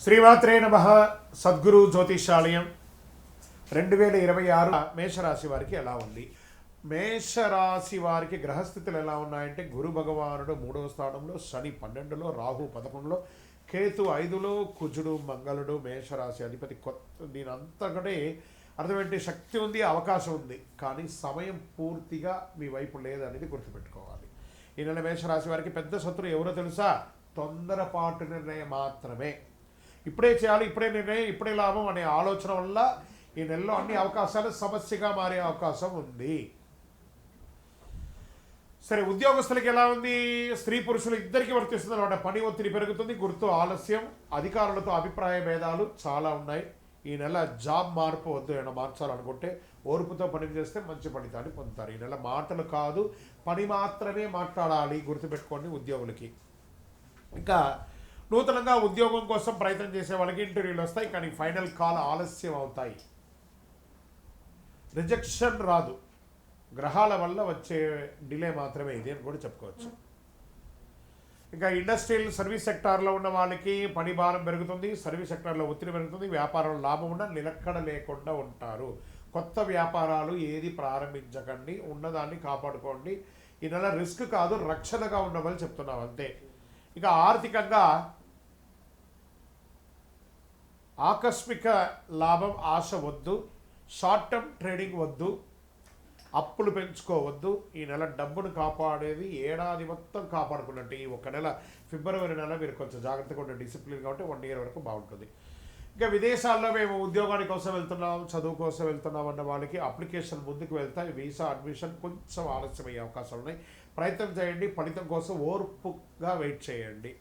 శ్రీమాత్రే నమః. సద్గురు జ్యోతిషాలయం 2026 మేషరాశి వారికి ఎలా ఉంది? మేషరాశి వారికి గ్రహస్థితులు ఎలా ఉన్నాయంటే, గురు భగవానుడు 3వ స్థానంలో, శని 12లో, రాహు 11లో, కేతు 5లో, కుజుడు మంగళుడు మేషరాశి అధిపతి. దీని అంతకంటే అర్థమేంటి? శక్తి ఉంది, అవకాశం ఉంది, కానీ సమయం పూర్తిగా మీ వైపు లేదనేది గుర్తుపెట్టుకోవాలి. ఈ నెల మేషరాశి వారికి పెద్ద శత్రువు ఎవరో తెలుసా? తొందరపాటు నిర్ణయం మాత్రమే. ఇప్పుడే చేయాలి, ఇప్పుడే నిర్ణయం, ఇప్పుడే లాభం అనే ఆలోచన వల్ల ఈ నెలలో అన్ని అవకాశాలు సమస్యగా మారే అవకాశం ఉంది. సరే, ఉద్యోగస్తులకి ఎలా ఉంది? స్త్రీ పురుషులు ఇద్దరికి వర్తిస్తుంది అనమాట. పని ఒత్తిడి పెరుగుతుంది, గుర్తు ఆలస్యం, అధికారులతో అభిప్రాయ భేదాలు చాలా ఉన్నాయి. ఈ నెల జాబ్ మార్పు వద్దు, ఏమైనా మార్చాలనుకుంటే ఓర్పుతో పని చేస్తే మంచి ఫలితాన్ని పొందుతారు. ఈ నెల మాటలు కాదు, పని మాత్రమే మాట్లాడాలి, గుర్తుపెట్టుకోండి ఉద్యోగులకి. ఇంకా నూతనంగా ఉద్యోగం కోసం ప్రయత్నం చేసే వాళ్ళకి ఇంటర్వ్యూలు వస్తాయి, కానీ ఫైనల్ కాల్ ఆలస్యం అవుతాయి. రిజెక్షన్ రాదు, గ్రహాల వల్ల వచ్చే డిలే మాత్రమే ఇది అని కూడా చెప్పుకోవచ్చు. ఇంకా ఇండస్ట్రియల్ సర్వీస్ సెక్టార్లో ఉన్న వాళ్ళకి పని భారం పెరుగుతుంది, సర్వీస్ సెక్టార్లో ఒత్తిడి పెరుగుతుంది, వ్యాపారంలో లాభం ఉన్న నిలకడ లేకుండా ఉంటారు. కొత్త వ్యాపారాలు ఏది ప్రారంభించకండి, ఉన్నదాన్ని కాపాడుకోండి. ఈ నెల రిస్క్ కాదు, రక్షణగా ఉండమని చెప్తున్నాం అంతే. ఇక ఆర్థికంగా ఆకస్మిక లాభం ఆశ వద్దు, షార్ట్ టర్మ్ ట్రేడింగ్ వద్దు, అప్పులు పెంచుకోవద్దు. ఈ నెల డబ్బును కాపాడేది ఏడాది మొత్తం కాపాడుకున్నట్టు. ఈ ఒక నెల ఫిబ్రవరి నెల మీరు కొంచెం జాగ్రత్తగా ఉండే, డిసిప్లిన్ కాబట్టి 1 ఇయర్ వరకు బాగుంటుంది. ఇంకా విదేశాల్లో మేము ఉద్యోగాని కోసం వెళ్తున్నాం, చదువు కోసం వెళ్తున్నాం అన్న వాళ్ళకి అప్లికేషన్ ముందుకు వెళ్తాయి. వీసా అడ్మిషన్ కొంచెం ఆలస్యం అయ్యే అవకాశాలు ఉన్నాయి. ప్రయత్నం చేయండి, ఫలితం కోసం ఓర్పుగా వెయిట్ చేయండి.